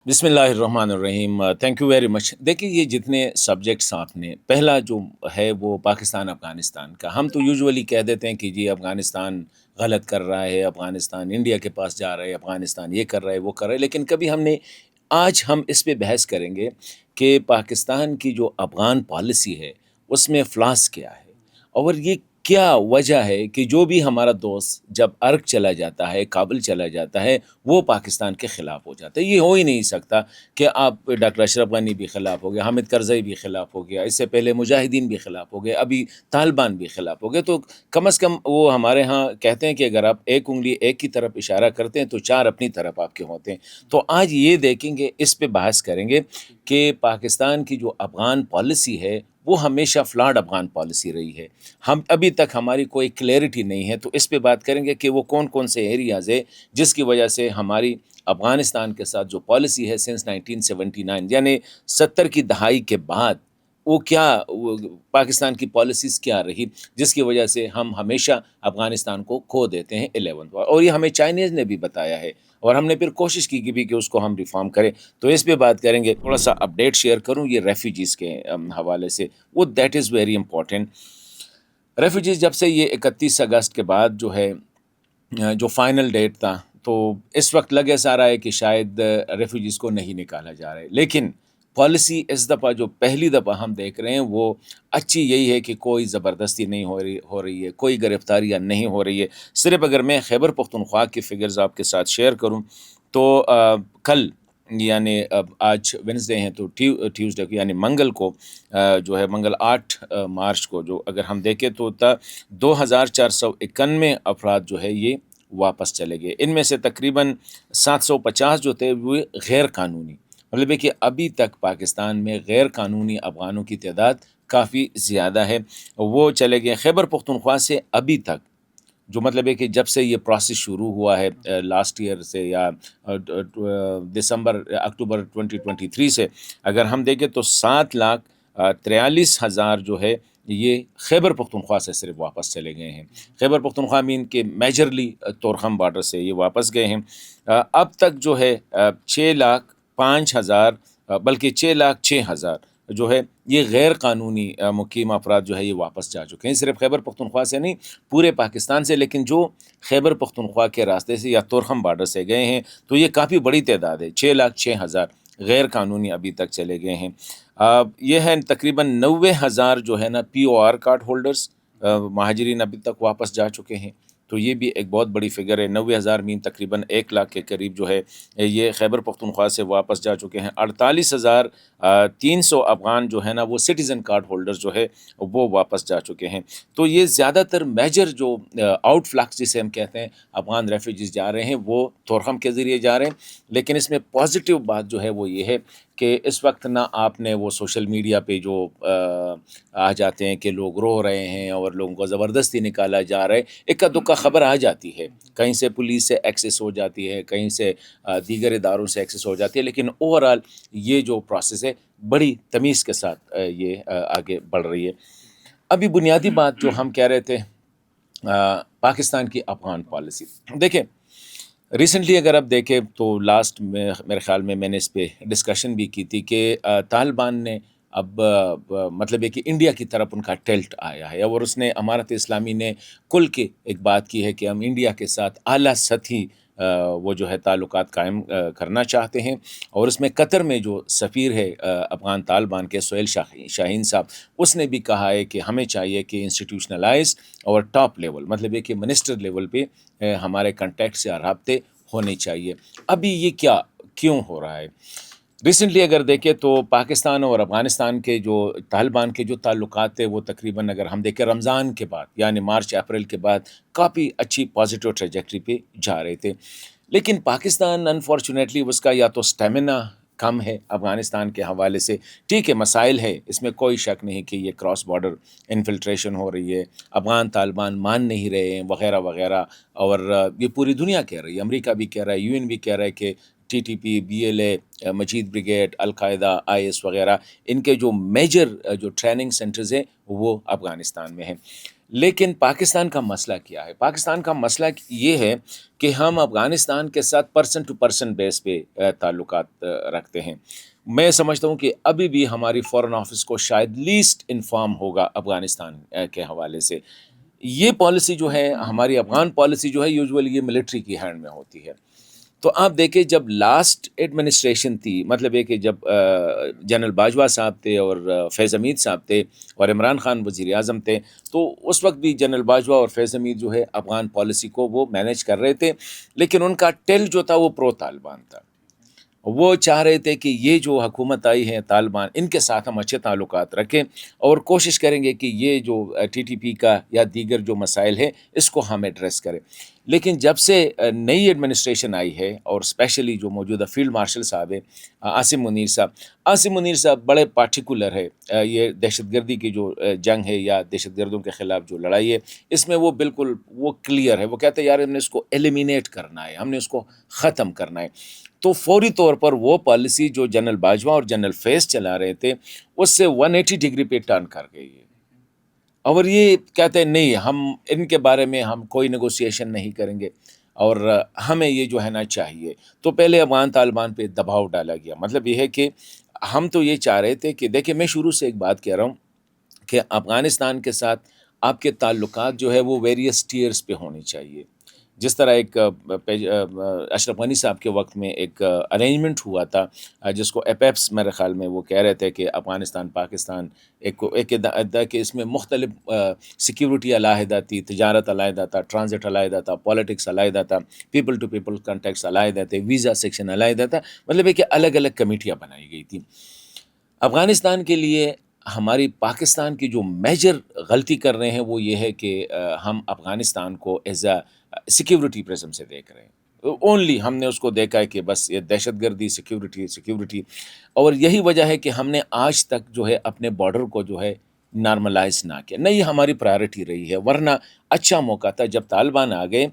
بسم اللہ الرحمن الرحیم، تھینک یو ویری مچ۔ دیکھیے، یہ جتنے سبجیکٹس آپ نے، پہلا جو ہے وہ پاکستان افغانستان کا، ہم تو یوزولی کہہ دیتے ہیں کہ جی افغانستان غلط کر رہا ہے، افغانستان انڈیا کے پاس جا رہا ہے، افغانستان یہ کر رہا ہے وہ کر رہا ہے، لیکن کبھی آج ہم اس پہ بحث کریں گے کہ پاکستان کی جو افغان پالیسی ہے اس میں فلاس کیا ہے، اور یہ کیا وجہ ہے کہ جو بھی ہمارا دوست جب ارگ چلا جاتا ہے، کابل چلا جاتا ہے، وہ پاکستان کے خلاف ہو جاتا ہے۔ یہ ہو ہی نہیں سکتا کہ آپ ڈاکٹر اشرف غنی بھی خلاف ہو گیا، حامد کرزئی بھی خلاف ہو گیا، اس سے پہلے مجاہدین بھی خلاف ہو گئے، ابھی طالبان بھی خلاف ہو گئے، تو کم از کم وہ ہمارے ہاں کہتے ہیں کہ اگر آپ ایک انگلی ایک کی طرف اشارہ کرتے ہیں تو چار اپنی طرف آپ کے ہوتے ہیں۔ تو آج یہ دیکھیں گے، اس پہ بحث کریں گے کہ پاکستان کی جو افغان پالیسی ہے وہ ہمیشہ فلاڈ افغان پالیسی رہی ہے۔ ہم ابھی تک ہماری کوئی کلیئرٹی نہیں ہے، تو اس پہ بات کریں گے کہ وہ کون کون سے ایریاز ہے جس کی وجہ سے ہماری افغانستان کے ساتھ جو پالیسی ہے سنس 1979 یعنی 70 کی دہائی کے بعد وہ کیا پاکستان کی پالیسیز کیا رہی جس کی وجہ سے ہم ہمیشہ افغانستان کو کھو دیتے ہیں 11 بار، اور یہ ہمیں چائنیز نے بھی بتایا ہے، اور ہم نے پھر کوشش کی کہ بھی کہ اس کو ہم ریفارم کریں۔ تو اس پہ بات کریں گے، تھوڑا سا اپڈیٹ شیئر کروں یہ ریفیوجیز کے حوالے سے، وہ that is very important. Refugees جب سے یہ 31 اگست کے بعد جو ہے جو فائنل ڈیٹ تھا، تو اس وقت لگے سا رہا ہے کہ شاید ریفیوجیز کو نہیں نکالا جا رہا ہے، لیکن پالیسی اس دفعہ جو پہلی دفعہ ہم دیکھ رہے ہیں وہ اچھی یہی ہے کہ کوئی زبردستی نہیں ہو رہی ہے، کوئی گرفتاریاں نہیں ہو رہی ہے۔ صرف اگر میں خیبر پختونخوا کی فگرز آپ کے ساتھ شیئر کروں تو کل یعنی اب آج وینسڈے ہیں تو ٹیوزڈے کو یعنی منگل کو جو ہے منگل 8 مارچ کو جو اگر ہم دیکھیں تو 2491 افراد جو ہے یہ واپس چلے گئے۔ ان میں سے تقریباً 750 جو تھے وہ غیر قانونی، مطلب ہے کہ ابھی تک پاکستان میں غیر قانونی افغانوں کی تعداد کافی زیادہ ہے، وہ چلے گئے خیبر پختونخوا سے ابھی تک، جو مطلب ہے کہ جب سے یہ پروسیس شروع ہوا ہے لاسٹ ایئر سے یا اکتوبر 2023 سے اگر ہم دیکھیں تو 7,43,000 جو ہے یہ خیبر پختونخوا سے صرف واپس چلے گئے ہیں۔ خیبر پختونخوا مین کے میجرلی طورخم بارڈر سے یہ واپس گئے ہیں۔ اب تک جو ہے 6,05,000 بلکہ 6,06,000 جو ہے یہ غیر قانونی مقیم افراد جو ہے یہ واپس جا چکے ہیں، صرف خیبر پختونخوا سے نہیں پورے پاکستان سے، لیکن جو خیبر پختونخوا کے راستے سے یا طورخم بارڈر سے گئے ہیں تو یہ کافی بڑی تعداد ہے، 6,06,000 غیر قانونی ابھی تک چلے گئے ہیں۔ یہ ہے تقریباً 90,000 جو ہے نا پی او آر کارڈ ہولڈرز مہاجرین ابھی تک واپس جا چکے ہیں، تو یہ بھی ایک بہت بڑی فگر ہے۔ 90,000 مین تقریباً 1 لاکھ کے قریب جو ہے یہ خیبر پختونخوا سے واپس جا چکے ہیں۔ 48,300 افغان جو ہے نا وہ سٹیزن کارڈ ہولڈر جو ہے وہ واپس جا چکے ہیں۔ تو یہ زیادہ تر میجر جو آؤٹ فلکس جسے ہم کہتے ہیں افغان ریفیوجیز جا رہے ہیں وہ طورخم کے ذریعے جا رہے ہیں، لیکن اس میں پازیٹیو بات جو ہے وہ یہ ہے کہ اس وقت نہ آپ نے وہ سوشل میڈیا پہ جو آ جاتے ہیں کہ لوگ رو رہے ہیں اور لوگوں کو زبردستی نکالا جا رہا ہے، اکا دکا خبر آ جاتی ہے، کہیں سے پولیس سے ایکسس ہو جاتی ہے، کہیں سے دیگر اداروں سے ایکسس ہو جاتی ہے، لیکن اوورآل یہ جو پروسیس ہے بڑی تمیز کے ساتھ یہ آگے بڑھ رہی ہے۔ ابھی بنیادی بات جو ہم کہہ رہے تھے پاکستان کی افغان پالیسی، دیکھیں ریسنٹلی اگر آپ دیکھیں تو لاسٹ میں میرے خیال میں نے اس پہ ڈسکشن بھی کی تھی کہ طالبان نے اب مطلب ہے کہ انڈیا کی طرف ان کا ٹلٹ آیا ہے، اور اس نے امارت اسلامی نے کل کے ایک بات کی ہے کہ ہم انڈیا کے ساتھ اعلیٰ سطحی وہ جو ہے تعلقات قائم کرنا چاہتے ہیں، اور اس میں قطر میں جو سفیر ہے افغان طالبان کے سہیل شاہین صاحب، اس نے بھی کہا ہے کہ ہمیں چاہیے کہ انسٹیٹیوشنلائز اور ٹاپ لیول مطلب ہے کہ منسٹر لیول پہ ہمارے کنٹیکٹس یا رابطے ہونے چاہیے۔ ابھی یہ کیوں ہو رہا ہے؟ ریسنٹلی اگر دیکھیں تو پاکستان اور افغانستان کے جو طالبان کے جو تعلقات تھے وہ تقریباً اگر ہم دیکھیں رمضان کے بعد یعنی مارچ اپریل کے بعد کافی اچھی پازیٹیو ٹریجیکٹری پہ جا رہے تھے، لیکن پاکستان انفارچونیٹلی اس کا یا تو اسٹیمنا کم ہے افغانستان کے حوالے سے، ٹھیک ہے مسائل ہے، اس میں کوئی شک نہیں کہ یہ کراس بارڈر انفلٹریشن ہو رہی ہے، افغان طالبان مان نہیں رہے ہیں وغیرہ وغیرہ، اور یہ پوری دنیا کہہ رہی ہے، امریکہ بھی کہہ رہا ہے، یو این بھی کہہ رہا ہے کہ T T P, B L A, Majeed brigade, al Qaeda, I S وغیرہ ان کے جو میجر جو ٹریننگ سینٹرز ہیں وہ افغانستان میں ہیں، لیکن پاکستان کا مسئلہ کیا ہے؟ پاکستان کا مسئلہ یہ ہے کہ ہم افغانستان کے ساتھ پرسن ٹو پرسن بیس پہ تعلقات رکھتے ہیں۔ میں سمجھتا ہوں کہ ابھی بھی ہماری فورن آفس کو شاید لیسٹ انفارم ہوگا افغانستان کے حوالے سے۔ یہ پالیسی جو ہے، ہماری افغان پالیسی جو ہے، یوزولی یہ ملٹری کی ہینڈ میں ہوتی ہے۔ تو آپ دیکھیں جب لاسٹ ایڈمنسٹریشن تھی، مطلب یہ کہ جب جنرل باجوہ صاحب تھے اور فیض حمید صاحب تھے اور عمران خان وزیر اعظم تھے، تو اس وقت بھی جنرل باجوہ اور فیض حمید جو ہے افغان پالیسی کو وہ مینیج کر رہے تھے، لیکن ان کا ٹیل جو تھا وہ پرو طالبان تھا۔ وہ چاہ رہے تھے کہ یہ جو حکومت آئی ہے طالبان، ان کے ساتھ ہم اچھے تعلقات رکھیں اور کوشش کریں گے کہ یہ جو ٹی ٹی پی کا یا دیگر جو مسائل ہیں اس کو ہم ایڈریس کریں۔ لیکن جب سے نئی ایڈمنسٹریشن آئی ہے اور اسپیشلی جو موجودہ فیلڈ مارشل صاحب ہے عاصم منیر صاحب بڑے پارٹیکولر ہے۔ یہ دہشت گردی کی جو جنگ ہے یا دہشت گردوں کے خلاف جو لڑائی ہے، اس میں وہ بالکل وہ کلیئر ہے۔ وہ کہتے ہیں یار ہم نے اس کو ایلیمینیٹ کرنا ہے، ہم نے اس کو ختم کرنا ہے۔ تو فوری طور پر وہ پالیسی جو جنرل باجوہ اور جنرل فیض چلا رہے تھے اس سے 180 ڈگری پہ ٹرن کر گئی ہے، اور یہ کہتے ہیں نہیں، ہم ان کے بارے میں ہم کوئی نیگوسیشن نہیں کریں گے اور ہمیں یہ جو ہے نا چاہیے۔ تو پہلے افغان طالبان پہ دباؤ ڈالا گیا۔ مطلب یہ ہے کہ ہم تو یہ چاہ رہے تھے کہ دیکھیں، میں شروع سے ایک بات کہہ رہا ہوں کہ افغانستان کے ساتھ آپ کے تعلقات جو ہے وہ ویریس ٹیئرز پہ ہونے چاہیے۔ جس طرح ایک اشرف غنی صاحب کے وقت میں ایک ارینجمنٹ ہوا تھا، جس کو ایپیپس میرے خیال میں وہ کہہ رہے تھے کہ افغانستان پاکستان ایک کہ اس میں مختلف سیکیورٹی علیحدہ تھی، تجارت علیحدہ تھا، ٹرانزٹ علیحدہ تھا، پالیٹکس علیحدہ تھا، پیپل ٹو پیپل کانٹیکٹس علیحدہ تھے، ویزا سیکشن علیحدہ تھا۔ مطلب ہے کہ الگ الگ کمیٹیاں بنائی گئی تھیں۔ افغانستان کے لیے ہماری پاکستان کی جو میجر غلطی کر رہے ہیں وہ یہ ہے کہ ہم افغانستان کو ایز اے سیکیورٹی پرزم سے دیکھ رہے ہیں۔ اونلی ہم نے اس کو دیکھا ہے کہ بس یہ دہشت گردی، سیکیورٹی، اور یہی وجہ ہے کہ ہم نے آج تک جو ہے اپنے بارڈر کو جو ہے نارملائز نہ کیا، نہیں ہماری پرائرٹی رہی ہے۔ ورنہ اچھا موقع تھا جب طالبان آ گئے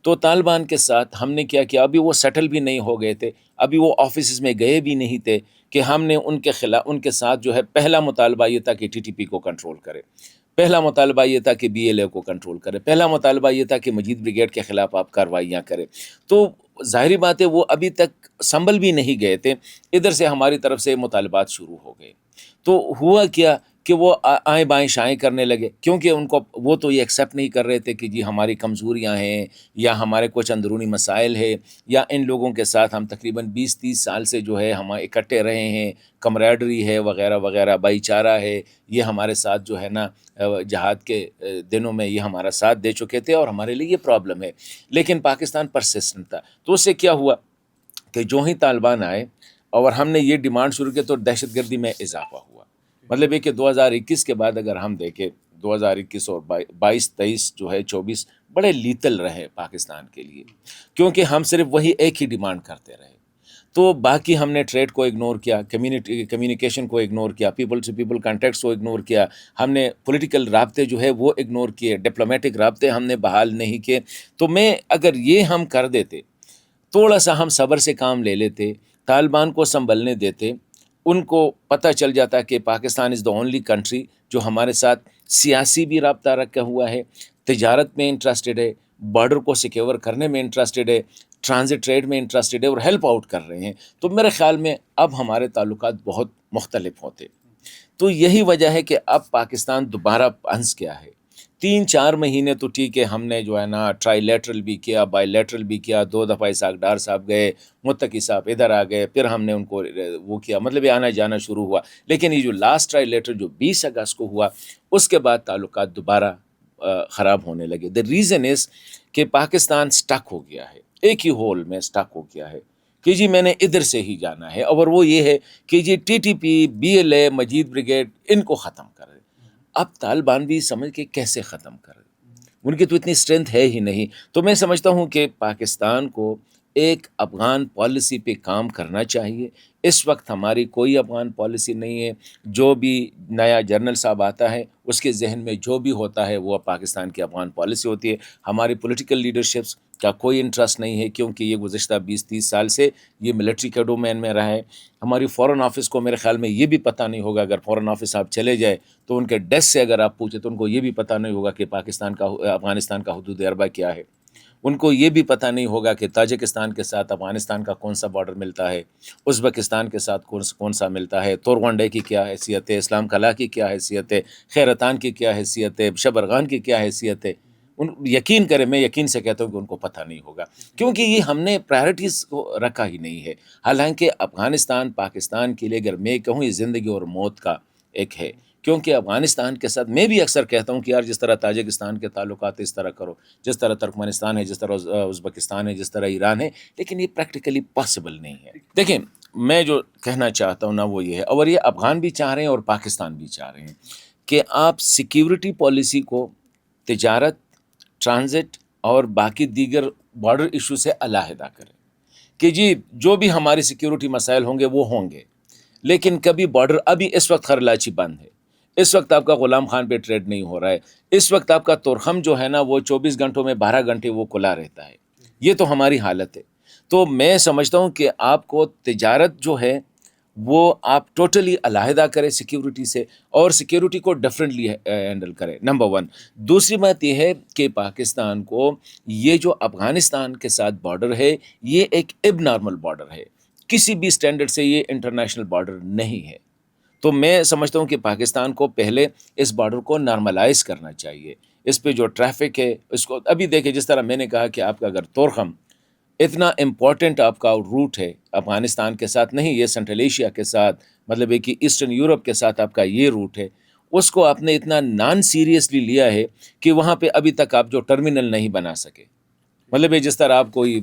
تو طالبان کے ساتھ ہم نے کیا کیا، ابھی وہ سیٹل بھی نہیں ہو گئے تھے، ابھی وہ آفیسز میں گئے بھی نہیں تھے، کہ ہم نے ان کے ساتھ جو ہے پہلا مطالبہ یہ تھا کہ ٹی ٹی پی کو کنٹرول کرے، پہلا مطالبہ یہ تھا کہ بی ایل اے کو کنٹرول کرے، پہلا مطالبہ یہ تھا کہ مجید بریگیڈ کے خلاف آپ کارروائیاں کریں۔ تو ظاہری بات ہے وہ ابھی تک سنبھل بھی نہیں گئے تھے، ادھر سے ہماری طرف سے مطالبات شروع ہو گئے۔ تو ہوا کیا کہ وہ آئیں بائیں شائیں کرنے لگے، کیونکہ ان کو وہ تو یہ ایکسیپٹ نہیں کر رہے تھے کہ جی ہماری کمزوریاں ہیں یا ہمارے کچھ اندرونی مسائل ہے، یا ان لوگوں کے ساتھ ہم تقریباً 20-30 سال سے جو ہے ہم اکٹھے رہے ہیں، کمریڈری ہے وغیرہ وغیرہ، بھائی چارہ ہے، یہ ہمارے ساتھ جو ہے نا جہاد کے دنوں میں یہ ہمارا ساتھ دے چکے تھے اور ہمارے لیے یہ پرابلم ہے۔ لیکن پاکستان پرسسٹنٹ تھا۔ تو اس سے کیا ہوا کہ جو ہی طالبان آئے اور ہم نے یہ ڈیمانڈ شروع کی تو دہشت گردی میں اضافہ ہوا۔ مطلب یہ کہ 2021 کے بعد اگر ہم دیکھیں، 2021 اور 22-23 جو ہے 24 بڑے لیتل رہے پاکستان کے لیے، کیونکہ ہم صرف وہی ایک ہی ڈیمانڈ کرتے رہے۔ تو باقی ہم نے ٹریڈ کو اگنور کیا، کمیونیکیشن کو اگنور کیا، پیپل ٹو پیپل کانٹیکٹس کو اگنور کیا، ہم نے پولیٹیکل رابطے جو ہے وہ اگنور کیے، ڈپلومیٹک رابطے ہم نے بحال نہیں کیے۔ تو اگر یہ ہم کر دیتے، تھوڑا سا ہم صبر سے کام لے لیتے، طالبان کو سنبھلنے دیتے، ان کو پتہ چل جاتا کہ پاکستان از دا اونلی کنٹری جو ہمارے ساتھ سیاسی بھی رابطہ رکھا ہوا ہے، تجارت میں انٹرسٹڈ ہے، بارڈر کو سیکیور کرنے میں انٹرسٹڈ ہے، ٹرانزٹ ٹریڈ میں انٹرسٹڈ ہے اور ہیلپ آؤٹ کر رہے ہیں، تو میرے خیال میں اب ہمارے تعلقات بہت مختلف ہوتے۔ تو یہی وجہ ہے کہ اب پاکستان دوبارہ پھنس گیا ہے۔ 3-4 مہینے تو ٹھیک ہے، ہم نے جو ہے نا ٹرائی لیٹرل بھی کیا، بائی لیٹرل بھی کیا، 2 دفعہ اسحاق ڈار صاحب گئے، متقی صاحب ادھر آ گئے، پھر ہم نے ان کو وہ کیا، مطلب یہ آنا جانا شروع ہوا۔ لیکن یہ جو لاسٹ ٹرائی لیٹر جو 20 اگست کو ہوا، اس کے بعد تعلقات دوبارہ خراب ہونے لگے۔ دا ریزن از کہ پاکستان سٹک ہو گیا ہے، ایک ہی ہول میں سٹک ہو گیا ہے کہ جی میں نے ادھر سے ہی جانا ہے، اور وہ یہ ہے کہ G T T P, B L A, Majeed brigade, ان کو ختم کرے۔ اب طالبان بھی سمجھ کے کیسے ختم کرے، ان کی تو اتنی اسٹرینتھ ہے ہی نہیں۔ تو میں سمجھتا ہوں کہ پاکستان کو ایک افغان پالیسی پہ کام کرنا چاہیے. اس وقت ہماری کوئی افغان پالیسی نہیں ہے. جو بھی نیا جنرل صاحب آتا ہے اس کے ذہن میں جو بھی ہوتا ہے وہ پاکستان کی افغان پالیسی ہوتی ہے. ہماری پولیٹیکل لیڈرشپس کا کوئی انٹرسٹ نہیں ہے، کیونکہ یہ گزشتہ 20-30 سال سے یہ ملٹری کے ڈومین میں رہا ہے. ہماری فورن آفس کو میرے خیال میں یہ بھی پتہ نہیں ہوگا، اگر فورن آفس آپ چلے جائے تو ان کے ڈیسک سے اگر آپ پوچھیں تو ان کو یہ بھی پتہ نہیں ہوگا کہ افغانستان کا حدود اربع کیا ہے. ان کو یہ بھی پتہ نہیں ہوگا کہ تاجکستان کے ساتھ افغانستان کا کون سا بارڈر ملتا ہے، ازبکستان کے ساتھ کون سا ملتا ہے، تورغنڈے کی کیا حیثیت ہے، اسلام قلعہ کی کیا حیثیت ہے، خیرتان کی کیا حیثیت ہے، شبرغان کی کیا حیثیت ہے. یقین کریں، میں یقین سے کہتا ہوں کہ ان کو پتہ نہیں ہوگا، کیونکہ یہ ہم نے پرائرٹیز کو رکھا ہی نہیں ہے. حالانکہ افغانستان پاکستان کے لیے اگر میں کہوں یہ زندگی اور موت کا ایک ہے. کیونکہ افغانستان کے ساتھ میں بھی اکثر کہتا ہوں کہ یار جس طرح تاجکستان کے تعلقات اس طرح کرو، جس طرح ترکمانستان ہے، جس طرح ازبکستان ہے، جس طرح ایران ہے، لیکن یہ پریکٹیکلی پاسبل نہیں ہے. دیکھیں، میں جو کہنا چاہتا ہوں نا وہ یہ ہے، اور یہ افغان بھی چاہ رہے ہیں اور پاکستان بھی چاہ رہے ہیں، کہ آپ سیکیورٹی پالیسی کو تجارت، ٹرانزٹ اور باقی دیگر بارڈر ایشو سے علیحدہ کریں. کہ جی جو بھی ہماری سیکیورٹی مسائل ہوں گے وہ ہوں گے، لیکن کبھی بارڈر، ابھی اس وقت خرلاچی بند ہے، اس وقت آپ کا غلام خان پہ ٹریڈ نہیں ہو رہا ہے، اس وقت آپ کا تورخم جو ہے نا وہ 24 گھنٹوں میں 12 گھنٹے وہ کھلا رہتا ہے. یہ تو ہماری حالت ہے. تو میں سمجھتا ہوں کہ آپ کو تجارت جو ہے وہ آپ ٹوٹلی علیحدہ کریں سیکیورٹی سے، اور سیکیورٹی کو ڈفرینٹلی ہینڈل کریں، نمبر ون. دوسری بات یہ ہے کہ پاکستان کو یہ جو افغانستان کے ساتھ بارڈر ہے یہ ایک اب نارمل بارڈر ہے، کسی بھی اسٹینڈرڈ سے یہ انٹرنیشنل بارڈر نہیں ہے. تو میں سمجھتا ہوں کہ پاکستان کو پہلے اس بارڈر کو نارملائز کرنا چاہیے. اس پہ جو ٹریفک ہے اس کو ابھی دیکھیں، جس طرح میں نے کہا کہ آپ کا اگر تورخم اتنا امپورٹنٹ آپ کا روٹ ہے افغانستان کے ساتھ، نہیں یہ سینٹرل ایشیا کے ساتھ، مطلب ہے کہ ایسٹرن یورپ کے ساتھ آپ کا یہ روٹ ہے، اس کو آپ نے اتنا نان سیریسلی لیا ہے کہ وہاں پہ ابھی تک آپ جو ٹرمینل نہیں بنا سکے. مطلب ہے جس طرح آپ کوئی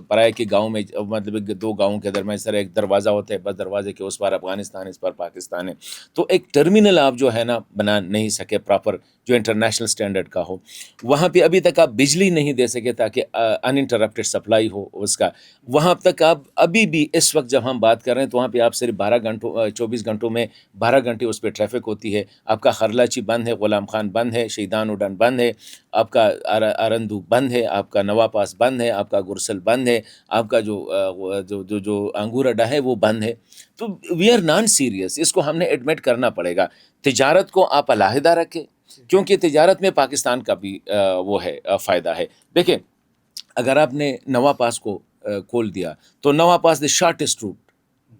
پرائے کے گاؤں میں، مطلب دو گاؤں کے درمیان اس طرح ایک دروازہ ہوتا ہے، بس دروازے کے اس پار افغانستان اس پر پاکستان ہے، تو ایک ٹرمینل آپ جو ہے نا بنا نہیں سکے پراپر، جو انٹرنیشنل سٹینڈرڈ کا ہو. وہاں پہ ابھی تک آپ بجلی نہیں دے سکے تاکہ انٹرپٹیڈ سپلائی ہو اس کا. وہاں تک آپ ابھی بھی اس وقت جب ہم بات کر رہے ہیں تو وہاں پہ آپ صرف 24 گھنٹوں میں 12 گھنٹے اس پہ ٹریفک ہوتی ہے. آپ کا خرلاچی بند ہے، غلام خان بند ہے، شہیدان اڈن بند ہے، آپ کا آرندو بند ہے، آپ کا نوا پاس بند ہے، آپ کا گرسل بند ہے، آپ کا جو انگور اڈا ہے وہ بند ہے. تو وی آر نان سیریس، اس کو ہم نے ایڈمٹ کرنا پڑے گا. تجارت کو آپ علیحدہ رکھیں، کیونکہ تجارت میں پاکستان کا بھی وہ ہے فائدہ ہے. دیکھیں، اگر آپ نے نوا پاس کو کھول دیا تو نوا پاس دا شارٹیسٹ روٹ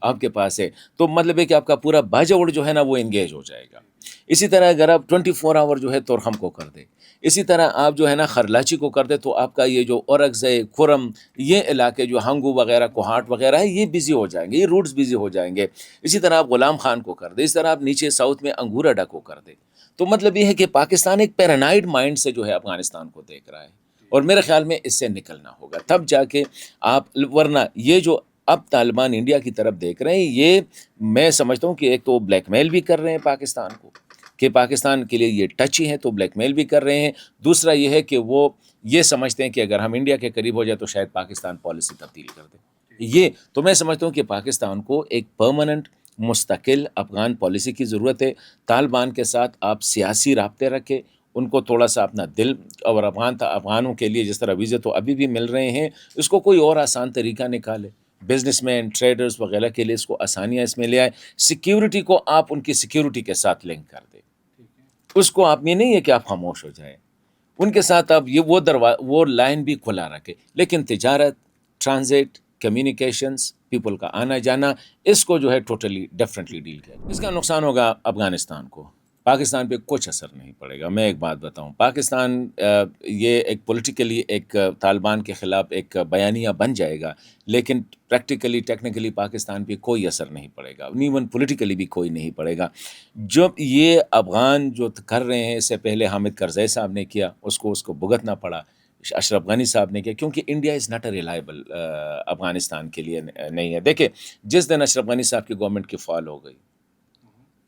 آپ کے پاس ہے، تو مطلب ہے کہ آپ کا پورا باجوڑ جو ہے نا وہ انگیج ہو جائے گا. اسی طرح اگر آپ 24 آور جو ہے تورخم کو کر دیں، اسی طرح آپ جو ہے نا خرلاچی کو کر دیں، تو آپ کا یہ جو اورگز ہے، کھرم، یہ علاقے جو ہنگو وغیرہ، کوہاٹ وغیرہ ہے، یہ بزی ہو جائیں گے، یہ روٹس بزی ہو جائیں گے. اسی طرح آپ غلام خان کو کر دیں، اس طرح آپ نیچے ساؤتھ میں انگور اڈا کو کر دیں. تو مطلب یہ ہے کہ پاکستان ایک پیرانائڈ مائنڈ سے جو ہے افغانستان کو دیکھ رہا ہے، اور میرے خیال میں اس سے نکلنا ہوگا تب جا کے آپ، ورنہ یہ جو اب طالبان انڈیا کی طرف دیکھ رہے ہیں، یہ میں سمجھتا ہوں کہ ایک تو بلیک میل بھی کر رہے ہیں پاکستان کو، کہ پاکستان کے لیے یہ ٹچی ہیں تو بلیک میل بھی کر رہے ہیں. دوسرا یہ ہے کہ وہ یہ سمجھتے ہیں کہ اگر ہم انڈیا کے قریب ہو جائے تو شاید پاکستان پالیسی تبدیل کر دے. یہ تو میں سمجھتا ہوں کہ پاکستان کو ایک پرماننٹ مستقل افغان پالیسی کی ضرورت ہے. طالبان کے ساتھ آپ سیاسی رابطے رکھیں، ان کو تھوڑا سا اپنا دل، اور افغانوں کے لیے جس طرح ویزے تو ابھی بھی مل رہے ہیں، اس کو کوئی اور آسان طریقہ نکالے. بزنس مین، ٹریڈرز وغیرہ کے لیے اس کو آسانیاں اس میں لے آئے. سیکیورٹی کو آپ ان کی سیکیورٹی کے ساتھ لنک کر دیں. اس کو آپ یہ نہیں ہے کہ آپ خاموش ہو جائیں، ان کے ساتھ آپ یہ وہ لائن بھی کھلا رکھے. لیکن تجارت، ٹرانزٹ، کمیونیکیشنز، پیپل کا آنا جانا، اس کو جو ہے ٹوٹلی ڈفرینٹلی ڈیل کیا. اس کا نقصان ہوگا افغانستان کو، پاکستان پہ کچھ اثر نہیں پڑے گا. میں ایک بات بتاؤں، پاکستان یہ ایک پولیٹیکلی ایک طالبان کے خلاف ایک بیانیہ بن جائے گا، لیکن پریکٹیکلی ٹیکنیکلی پاکستان پہ کوئی اثر نہیں پڑے گا، ایون پولیٹیکلی بھی کوئی نہیں پڑے گا. جب یہ افغان جو کر رہے ہیں، اس سے پہلے حامد کرزئی صاحب نے کیا، اس کو بھگتنا پڑا، اشرف غنی صاحب نے کیا، کیونکہ India is not a reliable Afghanistan کے لیے نہیں ہے. دیکھیں، جس دن اشرف غنی صاحب کی گورنمنٹ کی فال ہو گئی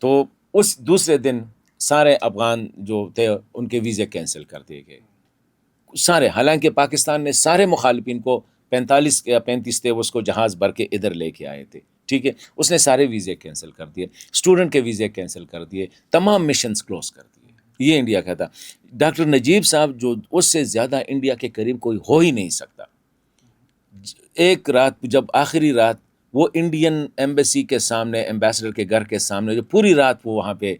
تو اس دوسرے دن سارے افغان جو تھے ان کے ویزے کینسل کر دیے گئے سارے. حالانکہ پاکستان نے سارے مخالفین کو 45 یا 35 تھے، وہ اس کو جہاز بھر کے ادھر لے کے آئے تھے، ٹھیک ہے. اس نے سارے ویزے کینسل کر دیے، اسٹوڈنٹ کے ویزے کینسل کر دیے، تمام مشنز کلوز کر دیے. یہ انڈیا کا تھا. ڈاکٹر نجیب صاحب جو اس سے زیادہ انڈیا کے قریب کوئی ہو ہی نہیں سکتا. ایک رات جب آخری رات وہ انڈین ایمبیسی کے سامنے، ایمبیسڈر کے گھر کے سامنے، جو پوری رات وہ وہاں پہ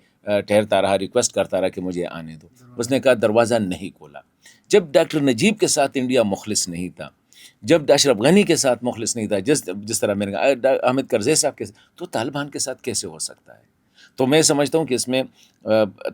ٹھہرتا رہا، ریکویسٹ کرتا رہا کہ مجھے آنے دو، اس نے کہا دروازہ نہیں کھولا. جب ڈاکٹر نجیب کے ساتھ انڈیا مخلص نہیں تھا، جب اشرف غنی کے ساتھ مخلص نہیں تھا، جس طرح میں نے کہا احمد کرزئی صاحب کے ساتھ، تو طالبان کے ساتھ کیسے ہو سکتا ہے؟ تو میں سمجھتا ہوں کہ اس میں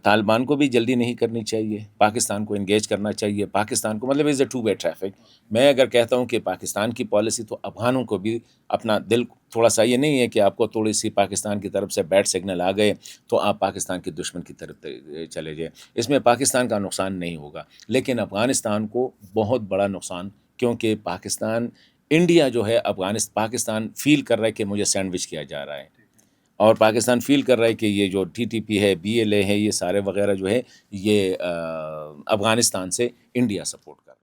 طالبان کو بھی جلدی نہیں کرنی چاہیے، پاکستان کو انگیج کرنا چاہیے. پاکستان کو مطلب از اے ٹو وے ٹریفک. میں اگر کہتا ہوں کہ پاکستان کی پالیسی، تو افغانوں کو بھی اپنا دل تھوڑا سا، یہ نہیں ہے کہ آپ کو تھوڑی سی پاکستان کی طرف سے بیڈ سگنل آ گئے تو آپ پاکستان کے دشمن کی طرف چلے جائیں. اس میں پاکستان کا نقصان نہیں ہوگا، لیکن افغانستان کو بہت بڑا نقصان، کیونکہ انڈیا جو ہے پاکستان فیل کر رہا ہے کہ مجھے سینڈوچ کیا جا رہا ہے، اور پاکستان فیل کر رہا ہے کہ یہ جو ٹی ٹی پی ہے، بی ایل اے ہے، یہ سارے وغیرہ جو ہے، یہ افغانستان سے انڈیا سپورٹ کر رہا ہے.